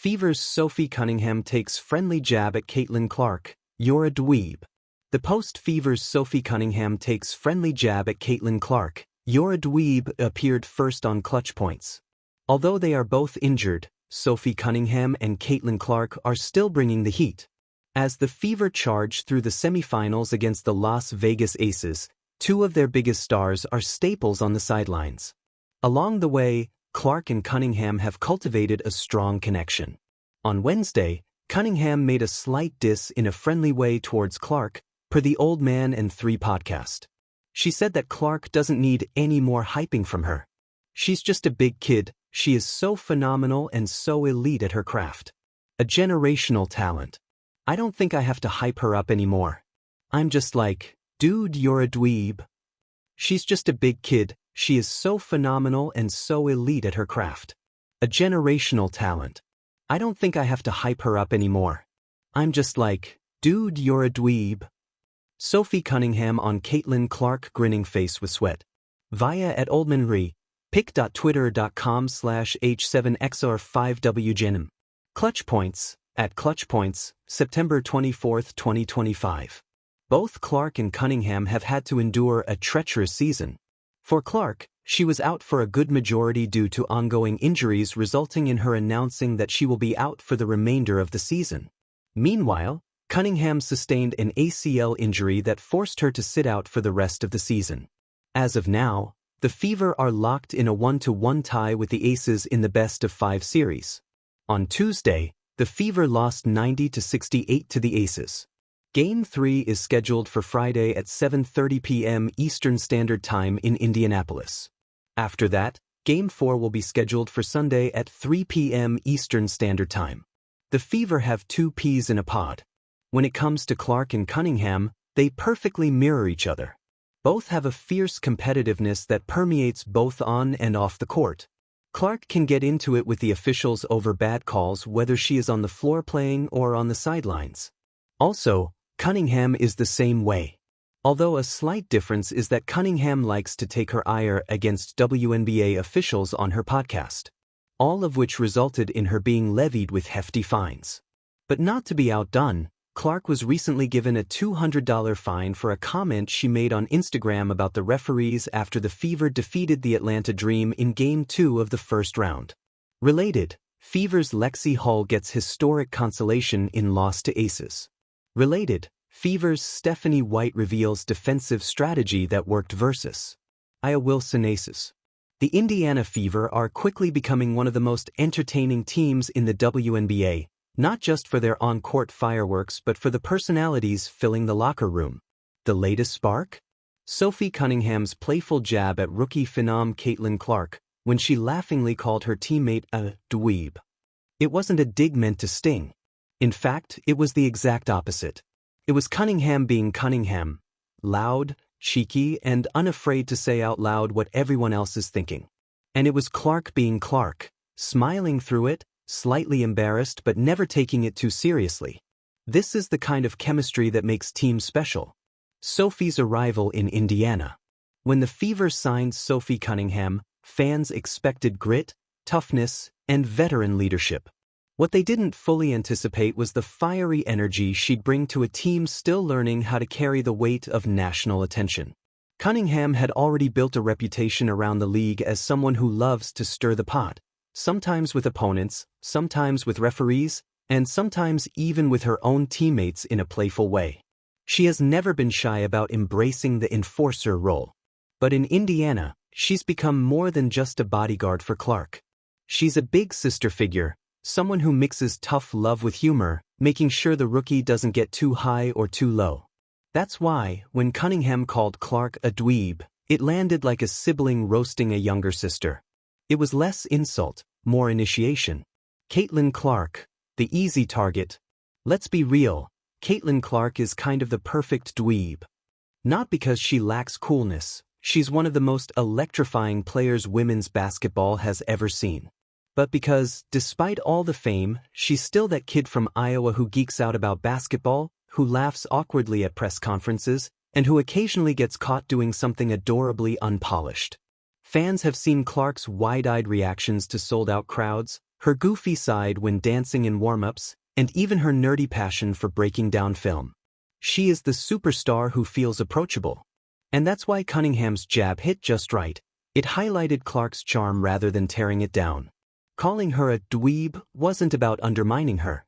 Fever's Sophie Cunningham takes friendly jab at Caitlin Clark, "You're a dweeb." The Post Fever's Sophie Cunningham takes friendly jab at Caitlin Clark, "You're a dweeb" appeared first on Clutch Points. Although they are both injured, Sophie Cunningham and Caitlin Clark are still bringing the heat. As the Fever charge through the semifinals against the Las Vegas Aces, two of their biggest stars are staples on the sidelines. Along the way, Clark and Cunningham have cultivated a strong connection. On Wednesday, Cunningham made a slight diss in a friendly way towards Clark, per the Old Man and Three podcast. She said that Clark doesn't need any more hyping from her. "She's just a big kid, she is so phenomenal and so elite at her craft. A generational talent. I don't think I have to hype her up anymore. I'm just like, dude, you're a dweeb. She's just a big kid, she is so phenomenal and so elite at her craft. A generational talent. I don't think I have to hype her up anymore. I'm just like, dude, you're a dweeb." Sophie Cunningham on Caitlin Clark grinning face with sweat. Via at oldmanre, pic.twitter.com/h7xr5wgenim. Clutch Points, at Clutch Points, September 24, 2025. Both Clark and Cunningham have had to endure a treacherous season. For Clark, she was out for a good majority due to ongoing injuries resulting in her announcing that she will be out for the remainder of the season. Meanwhile, Cunningham sustained an ACL injury that forced her to sit out for the rest of the season. As of now, the Fever are locked in a 1-1 tie with the Aces in the best-of-5 series. On Tuesday, the Fever lost 90-68 to the Aces. Game 3 is scheduled for Friday at 7:30 p.m. Eastern Standard Time in Indianapolis. After that, Game 4 will be scheduled for Sunday at 3 p.m. Eastern Standard Time. The Fever have two peas in a pod. When it comes to Clark and Cunningham, they perfectly mirror each other. Both have a fierce competitiveness that permeates both on and off the court. Clark can get into it with the officials over bad calls whether she is on the floor playing or on the sidelines. Also, Cunningham is the same way. Although a slight difference is that Cunningham likes to take her ire against WNBA officials on her podcast. All of which resulted in her being levied with hefty fines. But not to be outdone, Clark was recently given a $200 fine for a comment she made on Instagram about the referees after the Fever defeated the Atlanta Dream in Game 2 of the first round. Related, Fever's Lexi Hull gets historic consolation in loss to Aces. Related, Fever's Stephanie White reveals defensive strategy that worked versus Iowa Wilson Aces. The Indiana Fever are quickly becoming one of the most entertaining teams in the WNBA, not just for their on-court fireworks but for the personalities filling the locker room. The latest spark? Sophie Cunningham's playful jab at rookie phenom Caitlin Clark when she laughingly called her teammate a dweeb. It wasn't a dig meant to sting. In fact, it was the exact opposite. It was Cunningham being Cunningham, loud, cheeky, and unafraid to say out loud what everyone else is thinking. And it was Clark being Clark, smiling through it, slightly embarrassed but never taking it too seriously. This is the kind of chemistry that makes teams special. Sophie's arrival in Indiana. When the Fever signed Sophie Cunningham, fans expected grit, toughness, and veteran leadership. What they didn't fully anticipate was the fiery energy she'd bring to a team still learning how to carry the weight of national attention. Cunningham had already built a reputation around the league as someone who loves to stir the pot, sometimes with opponents, sometimes with referees, and sometimes even with her own teammates in a playful way. She has never been shy about embracing the enforcer role. But in Indiana, she's become more than just a bodyguard for Clark. She's a big sister figure, someone who mixes tough love with humor, making sure the rookie doesn't get too high or too low. That's why, when Cunningham called Clark a dweeb, it landed like a sibling roasting a younger sister. It was less insult, more initiation. Caitlin Clark, the easy target. Let's be real, Caitlin Clark is kind of the perfect dweeb. Not because she lacks coolness, she's one of the most electrifying players women's basketball has ever seen. But because, despite all the fame, she's still that kid from Iowa who geeks out about basketball, who laughs awkwardly at press conferences, and who occasionally gets caught doing something adorably unpolished. Fans have seen Clark's wide-eyed reactions to sold-out crowds, her goofy side when dancing in warm-ups, and even her nerdy passion for breaking down film. She is the superstar who feels approachable. And that's why Cunningham's jab hit just right. It highlighted Clark's charm rather than tearing it down. Calling her a dweeb wasn't about undermining her.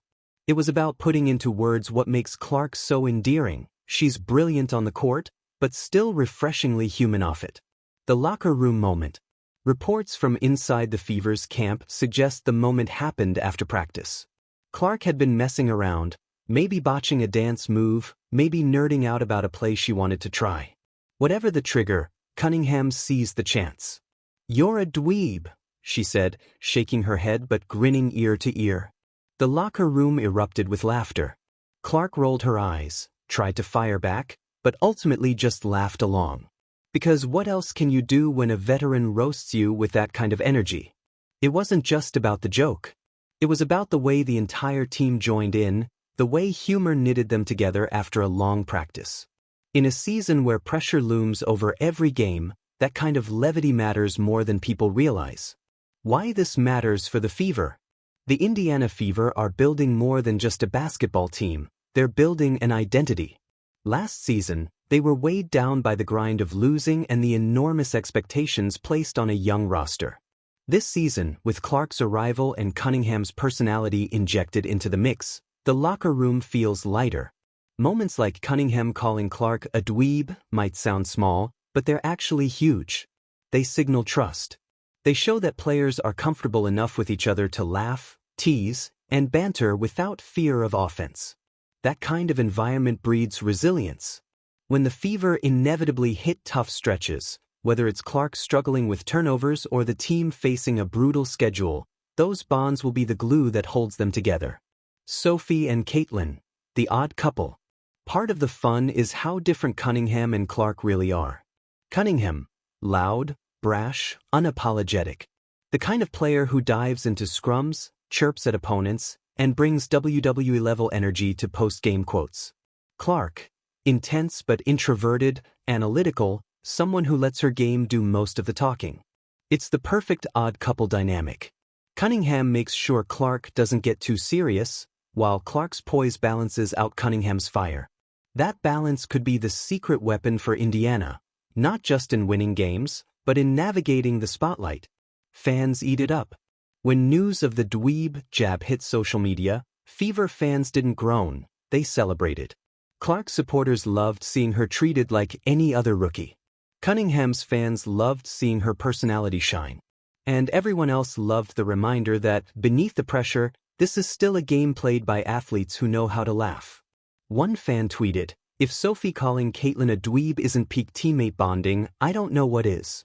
It was about putting into words what makes Clark so endearing. She's brilliant on the court, but still refreshingly human off it. The locker room moment. Reports from inside the Fever's camp suggest the moment happened after practice. Clark had been messing around, maybe botching a dance move, maybe nerding out about a play she wanted to try. Whatever the trigger, Cunningham seized the chance. "You're a dweeb," she said, shaking her head but grinning ear to ear. The locker room erupted with laughter. Clark rolled her eyes, tried to fire back, but ultimately just laughed along. Because what else can you do when a veteran roasts you with that kind of energy? It wasn't just about the joke. It was about the way the entire team joined in, the way humor knitted them together after a long practice. In a season where pressure looms over every game, that kind of levity matters more than people realize. Why this matters for the Fever? The Indiana Fever are building more than just a basketball team, they're building an identity. Last season, they were weighed down by the grind of losing and the enormous expectations placed on a young roster. This season, with Clark's arrival and Cunningham's personality injected into the mix, the locker room feels lighter. Moments like Cunningham calling Clark a dweeb might sound small, but they're actually huge. They signal trust. They show that players are comfortable enough with each other to laugh, tease, and banter without fear of offense. That kind of environment breeds resilience. When the Fever inevitably hit tough stretches, whether it's Clark struggling with turnovers or the team facing a brutal schedule, those bonds will be the glue that holds them together. Sophie and Caitlin, the odd couple. Part of the fun is how different Cunningham and Clark really are. Cunningham, loud, brash, unapologetic. The kind of player who dives into scrums, chirps at opponents, and brings WWE-level energy to post-game quotes. Clark, intense but introverted, analytical, someone who lets her game do most of the talking. It's the perfect odd couple dynamic. Cunningham makes sure Clark doesn't get too serious, while Clark's poise balances out Cunningham's fire. That balance could be the secret weapon for Indiana, not just in winning games, but in navigating the spotlight. Fans eat it up. When news of the dweeb jab hit social media, Fever fans didn't groan, they celebrated. Clark supporters loved seeing her treated like any other rookie. Cunningham's fans loved seeing her personality shine. And everyone else loved the reminder that, beneath the pressure, this is still a game played by athletes who know how to laugh. One fan tweeted, "If Sophie calling Caitlin a dweeb isn't peak teammate bonding, I don't know what is."